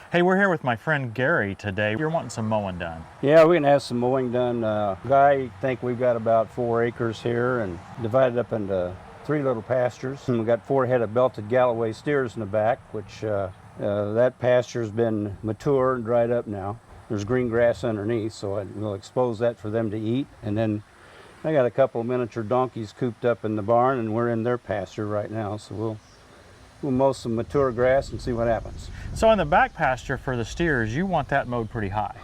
Hey, we're here with my friend Gary today. You're wanting some mowing done. Yeah, we're gonna have some mowing done. I think we've got about 4 acres here and divided up into 3 little pastures. And we've got 4 head of belted Galloway steers in the back, which that pasture's been mature and dried up now. There's green grass underneath, so we'll expose that for them to eat. And then I got a couple of miniature donkeys cooped up in the barn, and we're in their pasture right now, so we'll mow some mature grass and see what happens. So in the back pasture for the steers, you want that mowed pretty high.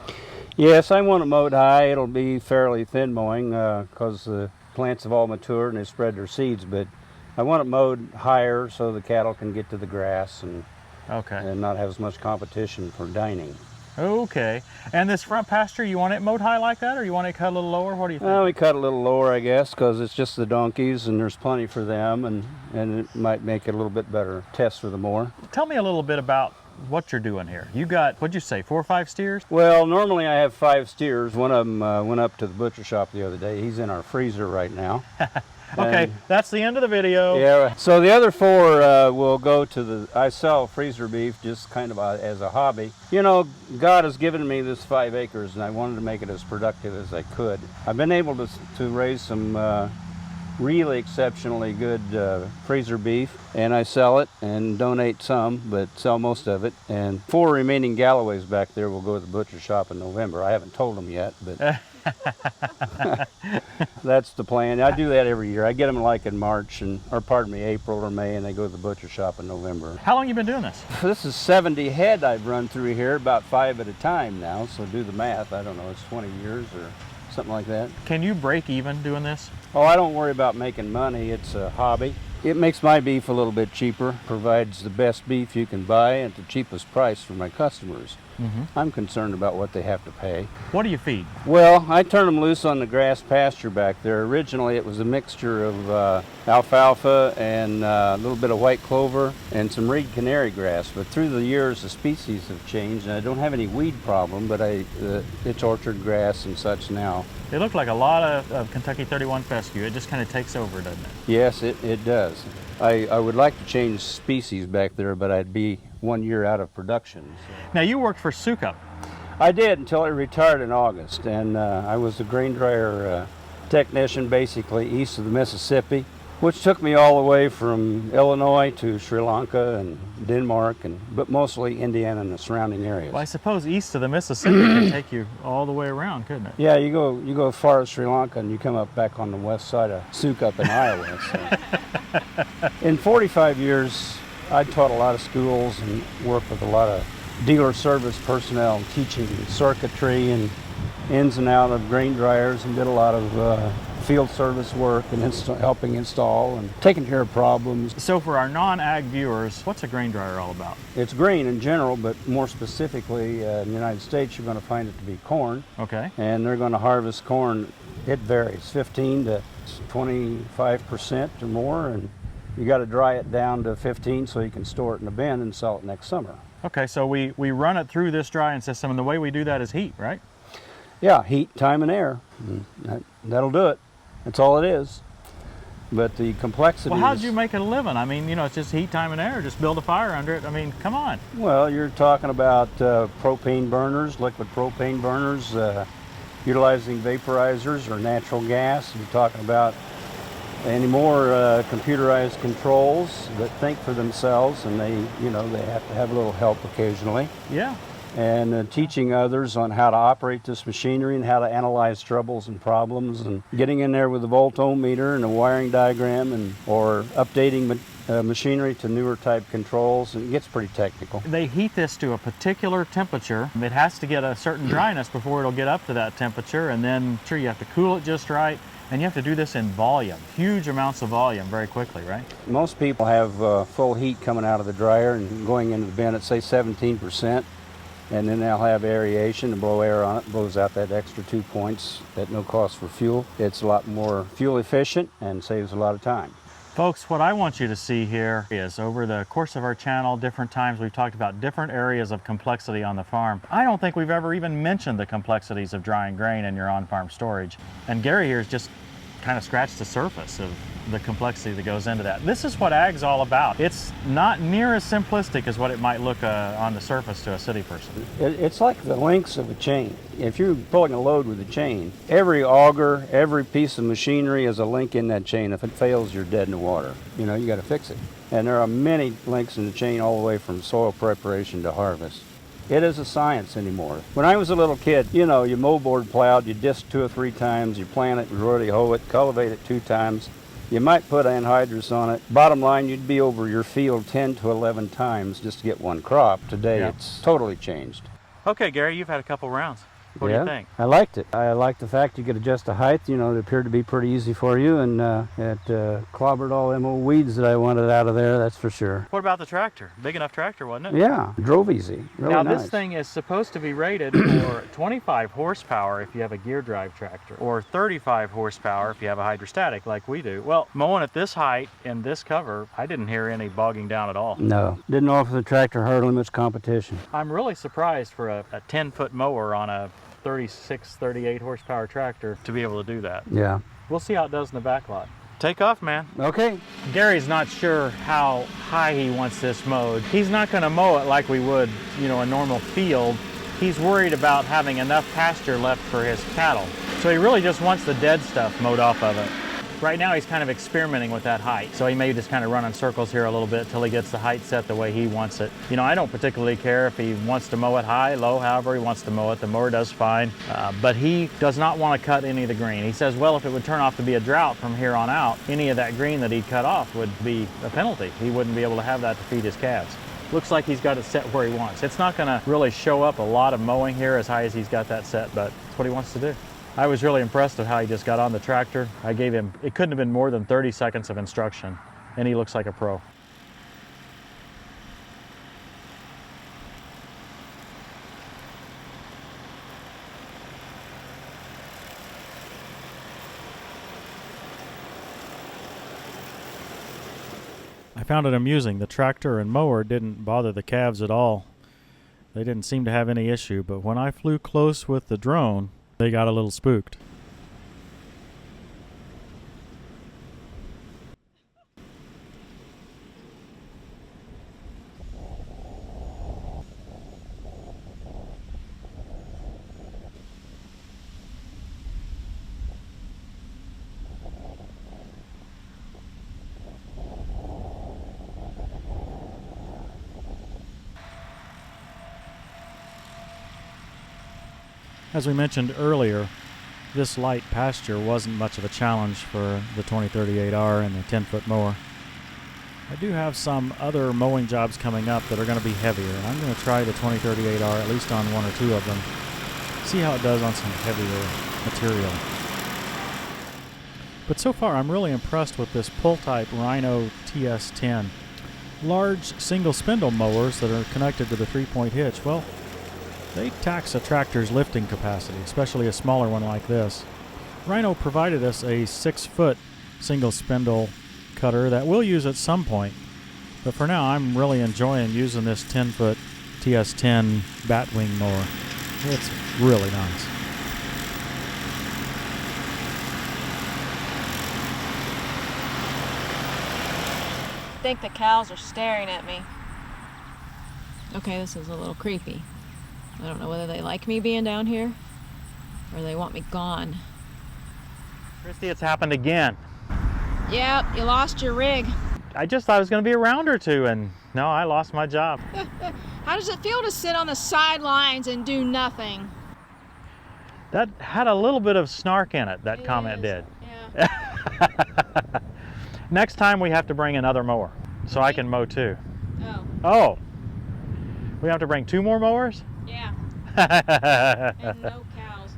Yes, I want it mowed high. It'll be fairly thin mowing because the plants have all matured and they spread their seeds, but I want it mowed higher so the cattle can get to the grass and not have as much competition for dining. Okay. And this front pasture, you want it mowed high like that, or you want it cut a little lower? What do you think? We cut a little lower, I guess, because it's just the donkeys and there's plenty for them, and it might make it a little bit better test for the mower. Tell me a little bit about what you're doing here. You got, what'd you say, 4 or 5 steers? Well, normally I have 5 steers. One of them went up to the butcher shop the other day. He's in our freezer right now. Okay, that's the end of the video. Yeah, so the other 4 will go to I sell freezer beef just kind of as a hobby. You know, God has given me this 5 acres and I wanted to make it as productive as I could. I've been able to raise some really exceptionally good freezer beef, and I sell it and donate some, but sell most of it. And 4 remaining Galloways back there will go to the butcher shop in November. I haven't told them yet, but that's the plan. I do that every year. I get them like in March, or pardon me, April or May, and they go to the butcher shop in November. How long you been doing this? This is 70 head I've run through here, about 5 at a time now, so do the math. I don't know, it's 20 years or something like that. Can you break even doing this? Oh, I don't worry about making money. It's a hobby. It makes my beef a little bit cheaper, provides the best beef you can buy at the cheapest price for my customers. I'm concerned about what they have to pay. What do you feed? Well, I turn them loose on the grass pasture back there. Originally it was a mixture of alfalfa and a little bit of white clover and some reed canary grass, but through the years the species have changed and I don't have any weed problem, but it's orchard grass and such now. It looked like a lot of Kentucky 31 fescue. It just kind of takes over, doesn't it? Yes, it does. I would like to change species back there, but I'd be 1 year out of production. So. Now you worked for Sukup. I did until I retired in August, and I was a grain dryer technician basically east of the Mississippi, which took me all the way from Illinois to Sri Lanka and Denmark, but mostly Indiana and the surrounding areas. Well, I suppose east of the Mississippi can take you all the way around, couldn't it? Yeah, you go as far as Sri Lanka and you come up back on the west side of Sukup in Iowa. So. In 45 years, I taught a lot of schools and worked with a lot of dealer service personnel, teaching circuitry and ins and out of grain dryers, and did a lot of field service work and helping install and taking care of problems. So for our non-ag viewers, what's a grain dryer all about? It's grain in general, but more specifically in the United States, you're going to find it to be corn. Okay. And they're going to harvest corn. It varies, 15 to 25% or more, and you got to dry it down to 15 so you can store it in a bin and sell it next summer. Okay, so we run it through this drying system, and the way we do that is heat, right? Yeah, heat, time, and air. That'll do it. That's all it is. But the complexity. Well, how'd you make it a living? I mean, you know, it's just heat, time, and air. Just build a fire under it. I mean, come on. Well, you're talking about propane burners, liquid propane burners, utilizing vaporizers or natural gas. You're talking about any more computerized controls that think for themselves, and they have to have a little help occasionally. Yeah. And teaching others on how to operate this machinery and how to analyze troubles and problems, and getting in there with a voltometer and a wiring diagram, or updating machinery to newer type controls, and it gets pretty technical. They heat this to a particular temperature. It has to get a certain dryness before it'll get up to that temperature, and then sure, you have to cool it just right. And you have to do this in volume, huge amounts of volume very quickly, right? Most people have full heat coming out of the dryer and going into the bin at say 17%, and then they'll have aeration to blow air on it, blows out that extra 2 points at no cost for fuel. It's a lot more fuel efficient and saves a lot of time. Folks, what I want you to see here is over the course of our channel, different times we've talked about different areas of complexity on the farm. I don't think we've ever even mentioned the complexities of drying grain in your on-farm storage. And Gary here has just kind of scratched the surface of the complexity that goes into that. This is what ag's all about. It's not near as simplistic as what it might look on the surface to a city person. It's like the links of a chain. If you're pulling a load with a chain, every auger, every piece of machinery is a link in that chain. If it fails, you're dead in the water. You know, you got to fix it. And there are many links in the chain all the way from soil preparation to harvest. It is a science anymore. When I was a little kid, you know, you moldboard plowed, you disc 2 or 3 times, you plant it, you really hoe it, cultivate it 2 times. You might put anhydrous on it. Bottom line, you'd be over your field 10 to 11 times just to get one crop. Today, It's totally changed. Okay, Gary, you've had a couple rounds. What do you think? I liked it. I liked the fact you could adjust the height. You know, it appeared to be pretty easy for you, and it clobbered all them old weeds that I wanted out of there, that's for sure. What about the tractor? Big enough tractor, wasn't it? Yeah, drove easy. Really now, nice. this thing is supposed to be rated for 25 horsepower if you have a gear drive tractor, or 35 horsepower if you have a hydrostatic like we do. Well, mowing at this height and this cover, I didn't hear any bogging down at all. No, didn't offer the tractor hardly much competition. I'm really surprised for a 10-foot mower on a 36, 38 horsepower tractor to be able to do that. Yeah. We'll see how it does in the back lot. Take off, man. Okay. Gary's not sure how high he wants this mowed. He's not going to mow it like we would, you know, a normal field. He's worried about having enough pasture left for his cattle. So he really just wants the dead stuff mowed off of it. Right now he's kind of experimenting with that height. So he may just kind of run in circles here a little bit till he gets the height set the way he wants it. You know, I don't particularly care if he wants to mow it high, low, however he wants to mow it. The mower does fine. But he does not want to cut any of the green. He says, well, if it would turn off to be a drought from here on out, any of that green that he'd cut off would be a penalty. He wouldn't be able to have that to feed his calves. Looks like he's got it set where he wants. It's not going to really show up a lot of mowing here as high as he's got that set, but it's what he wants to do. I was really impressed with how he just got on the tractor. I gave him, it couldn't have been more than 30 seconds of instruction, and he looks like a pro. I found it amusing. The tractor and mower didn't bother the calves at all. They didn't seem to have any issue, but when I flew close with the drone, they got a little spooked. As we mentioned earlier, this light pasture wasn't much of a challenge for the 2038R and the 10-foot mower. I do have some other mowing jobs coming up that are going to be heavier, and I'm going to try the 2038R at least on 1 or 2 of them, see how it does on some heavier material. But so far I'm really impressed with this pull-type Rhino TS10. Large single spindle mowers that are connected to the 3-point hitch, well, they tax a tractor's lifting capacity, especially a smaller one like this. Rhino provided us a 6-foot single spindle cutter that we'll use at some point, but for now I'm really enjoying using this 10-foot TS10 Batwing mower. It's really nice. I think the cows are staring at me. Okay, this is a little creepy. I don't know whether they like me being down here or they want me gone. Christy, it's happened again. Yep, you lost your rig. I just thought it was going to be a round or two, and no, I lost my job. How does it feel to sit on the sidelines and do nothing? That had a little bit of snark in it, that comment did. Yeah. Next time we have to bring another mower, so I can mow too. Oh. Oh, we have to bring 2 more mowers? Yeah. And no cows.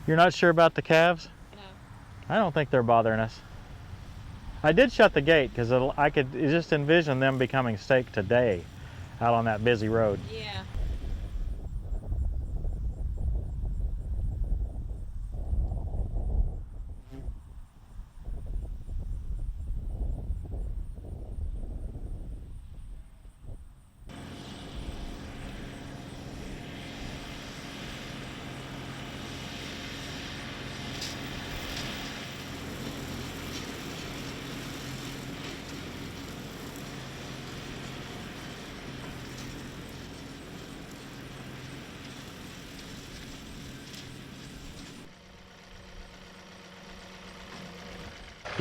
You're not sure about the calves? No. I don't think they're bothering us. I did shut the gate because I could just envision them becoming steak today out on that busy road. Yeah.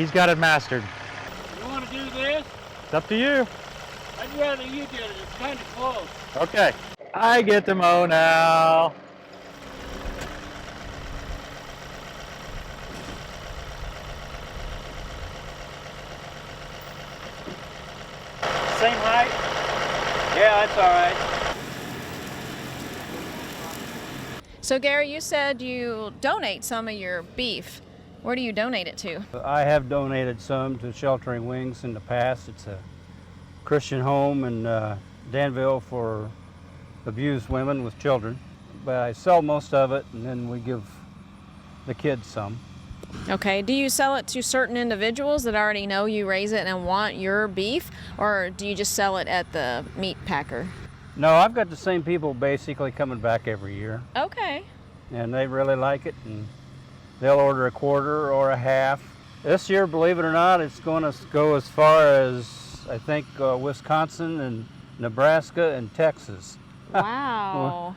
He's got it mastered. You want to do this? It's up to you. I'd rather you did it. It's kind of close. Okay. I get to mow now. Same height? Yeah, that's all right. So Gary, you said you donate some of your beef. Where do you donate it to? I have donated some to Sheltering Wings in the past. It's a Christian home in Danville for abused women with children. But I sell most of it, and then we give the kids some. Okay, do you sell it to certain individuals that already know you raise it and want your beef, or do you just sell it at the meat packer? No, I've got the same people basically coming back every year, Okay. and they really like it, and they'll order a quarter or a half. This year, believe it or not, it's going to go as far as, I think, Wisconsin and Nebraska and Texas. Wow.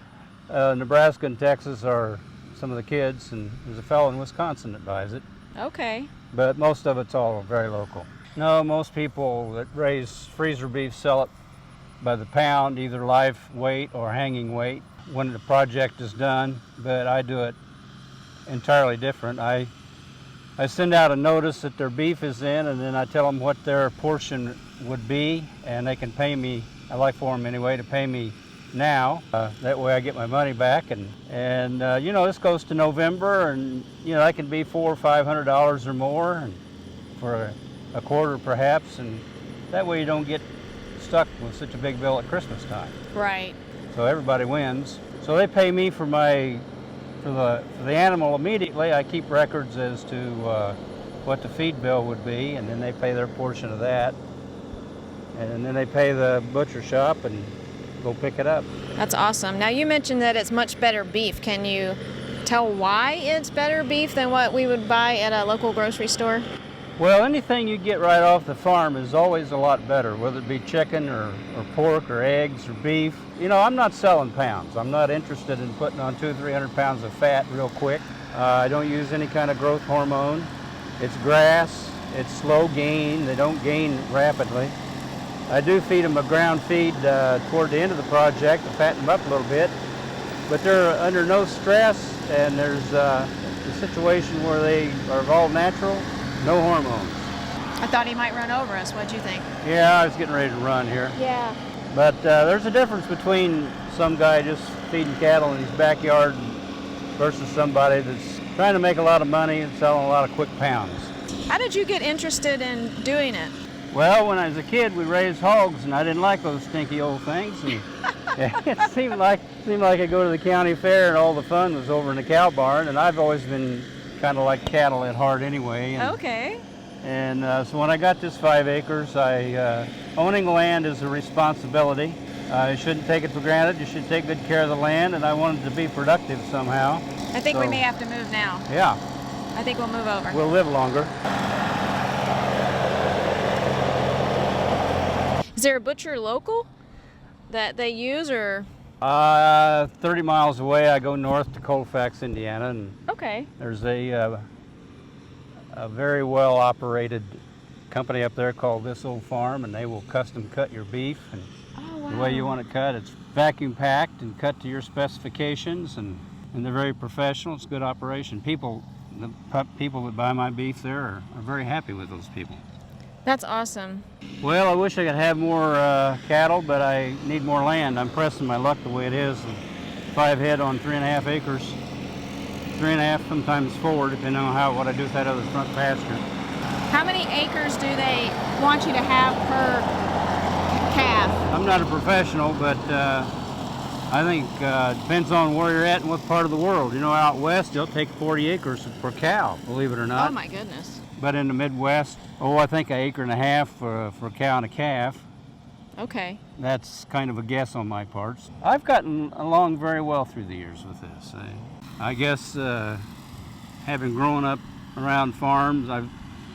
Nebraska and Texas are some of the kids, and there's a fellow in Wisconsin that buys it. Okay. But most of it's all very local. No, most people that raise freezer beef sell it by the pound, either live weight or hanging weight when the project is done, but I do it entirely different. I send out a notice that their beef is in, and then I tell them what their portion would be, and they can pay me. I like for them anyway to pay me now. That way I get my money back, and you know, this goes to November, and you know, that can be $400 or $500 or more, and for a quarter perhaps, and that way you don't get stuck with such a big bill at Christmas time. Right. So everybody wins. So they pay me for the animal immediately. I keep records as to what the feed bill would be, and then they pay their portion of that, and then they pay the butcher shop and go pick it up. That's awesome. Now you mentioned that it's much better beef. Can you tell why it's better beef than what we would buy at a local grocery store? Well, anything you get right off the farm is always a lot better, whether it be chicken or pork or eggs or beef. You know, I'm not selling pounds. I'm not interested in putting on 200-300 pounds of fat real quick. I don't use any kind of growth hormone. It's grass. It's slow gain. They don't gain rapidly. I do feed them a ground feed toward the end of the project to fatten them up a little bit, but they're under no stress, and there's a situation where they are all natural. No hormones. I thought he might run over us. What'd you think? Yeah, I was getting ready to run here. Yeah. But there's a difference between some guy just feeding cattle in his backyard versus somebody that's trying to make a lot of money and selling a lot of quick pounds. How did you get interested in doing it? Well, when I was a kid, we raised hogs, and I didn't like those stinky old things. And it seemed like I'd go to the county fair, and all the fun was over in the cow barn. And I've always been kind of like cattle at heart anyway. And, Okay. And so when I got this 5 acres, owning land is a responsibility. You shouldn't take it for granted. You should take good care of the land, and I wanted to be productive somehow. I think we may have to move now. Yeah. I think we'll move over. We'll live longer. Is there a butcher local that they use, or? 30 miles away, I go north to Colfax, Indiana, and Okay. there's a very well operated company up there called This Old Farm, and they will custom cut your beef, and Oh, wow. the way you want it cut. It's vacuum packed and cut to your specifications, and they're very professional. It's a good operation. The people that buy my beef there are very happy with those people. That's awesome. Well, I wish I could have more cattle, but I need more land. I'm pressing my luck the way it is. 5 head on 3.5 acres. 3.5, sometimes 4, depending on what I do with that other front pasture. How many acres do they want you to have per calf? I'm not a professional, but I think it depends on where you're at and what part of the world. You know, out west, they'll take 40 acres per cow, believe it or not. Oh my goodness. But in the Midwest, I think 1.5 acres for a cow and a calf. Okay. That's kind of a guess on my parts. I've gotten along very well through the years with this. I guess having grown up around farms,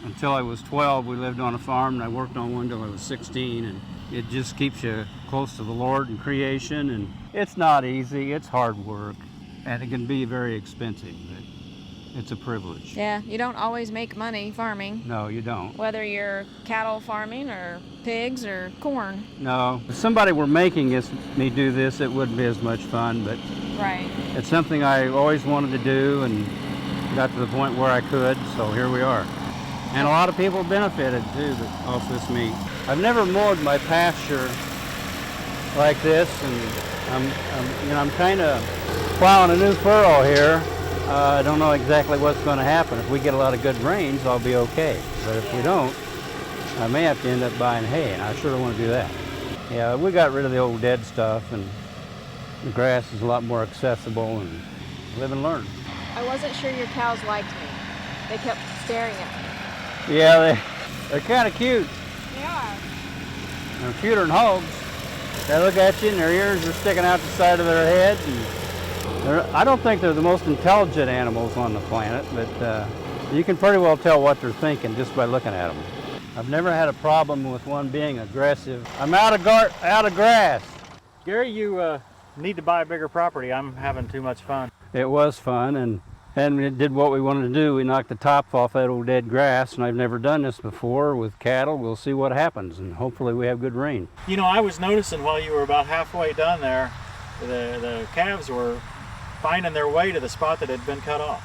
until I was 12, we lived on a farm, and I worked on one until I was 16, and it just keeps you close to the Lord and creation, and it's not easy, it's hard work, and it can be very expensive. It's a privilege. Yeah, you don't always make money farming, No, you don't. whether you're cattle farming or pigs or corn. No. If somebody were making me do this, it wouldn't be as much fun, but Right. it's something I always wanted to do and got to the point where I could, so here we are. And a lot of people benefited too off this meat. I've never mowed my pasture like this, and I'm kind of plowing a new furrow here. I don't know exactly what's going to happen. If we get a lot of good rains, I'll be okay. But if we don't, I may have to end up buying hay, and I sure don't want to do that. Yeah, we got rid of the old dead stuff, and the grass is a lot more accessible, and live and learn. I wasn't sure your cows liked me. They kept staring at me. Yeah, they're kind of cute. They are. They're cuter than hogs. They look at you and their ears are sticking out the side of their head. And I don't think they're the most intelligent animals on the planet, but you can pretty well tell what they're thinking just by looking at them. I've never had a problem with one being aggressive. I'm out of grass. Gary, you need to buy a bigger property. I'm having too much fun. It was fun, and it did what we wanted to do. We knocked the top off that old dead grass, and I've never done this before with cattle. We'll see what happens, and hopefully we have good rain. You know, I was noticing while you were about halfway done there, the calves were finding their way to the spot that had been cut off.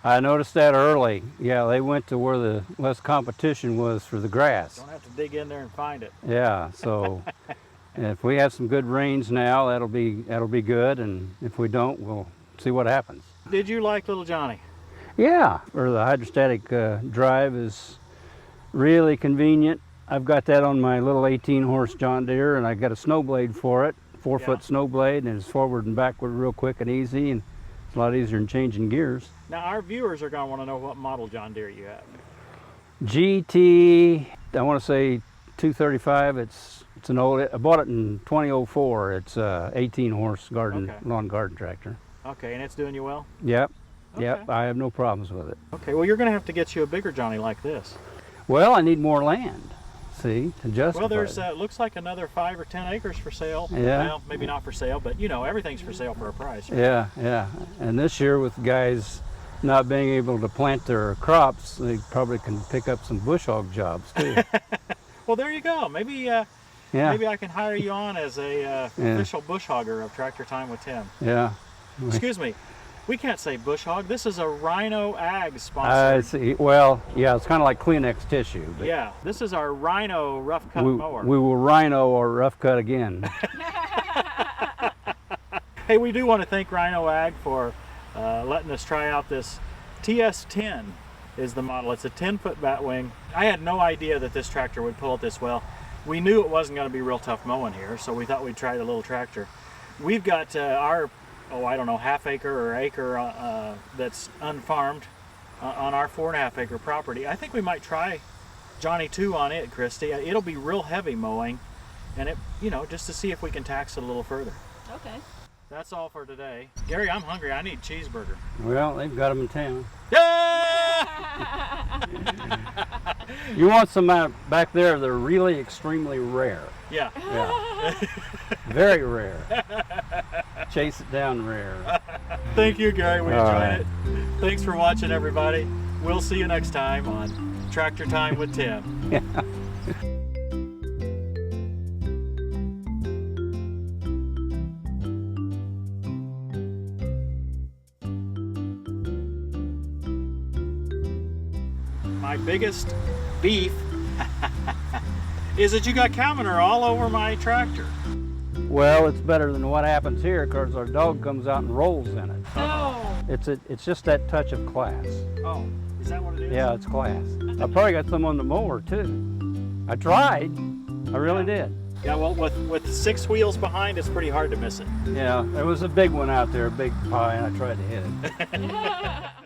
I noticed that early. Yeah, they went to where the less competition was for the grass. Don't have to dig in there and find it. Yeah, so if we have some good rains now, that'll be good, and if we don't, we'll see what happens. Did you like little Johnny? Yeah, or the hydrostatic drive is really convenient. I've got that on my little 18-horse John Deere, and I got a snow blade for it, 4-foot snow blade, and it's forward and backward real quick and easy, and it's a lot easier than changing gears. Now our viewers are going to want to know what model John Deere you have. GT, I want to say 235. It's an old. I bought it in 2004. It's a 18-horse lawn garden tractor. Okay, and it's doing you well? Yep. Okay. Yep. I have no problems with it. Okay, well you're going to have to get you a bigger Johnny like this. Well, I need more land. See, to justify. Well, there's looks like another 5 or 10 acres for sale. Yeah. Well, maybe not for sale, but you know everything's for sale for a price. Yeah, yeah. And this year, with guys not being able to plant their crops, they probably can pick up some bush hog jobs too. Well, there you go. Maybe Yeah. maybe I can hire you on as a official bush hogger of Tractor Time with Tim. Yeah. Excuse me, we can't say bush hog. This is a RhinoAg sponsor. See. Well, yeah, it's kind of like Kleenex tissue. But Yeah, this is our Rhino rough cut mower. we will rhino or rough cut again. Hey, we do want to thank RhinoAg for letting us try out this TS10 is the model. It's a 10-foot Batwing. I had no idea that this tractor would pull it this well. We knew it wasn't going to be real tough mowing here, so we thought we'd try the little tractor. We've got our, I don't know, half acre or acre that's unfarmed on our 4.5 acre property. I think we might try Johnny 2 on it, Christy. It'll be real heavy mowing, and it, you know, just to see if we can tax it a little further. Okay. That's all for today. Gary, I'm hungry. I need cheeseburger. Well, they've got them in town. Yeah! You want some back there? They're really extremely rare. Yeah. Yeah. Very rare. Chase it down rare. Thank you, Gary. We All enjoyed right. it. Thanks for watching, everybody. We'll see you next time on Tractor Time with Tim. Yeah. My biggest beef is that you got cow manure all over my tractor. Well, it's better than what happens here because our dog comes out and rolls in it. No. It's just that touch of class. Oh, is that what it is? Yeah, it's class. I probably got some on the mower too. I tried. I really did. Yeah, well, with 6 wheels behind, it's pretty hard to miss it. Yeah, there was a big one out there, a big pie, and I tried to hit it.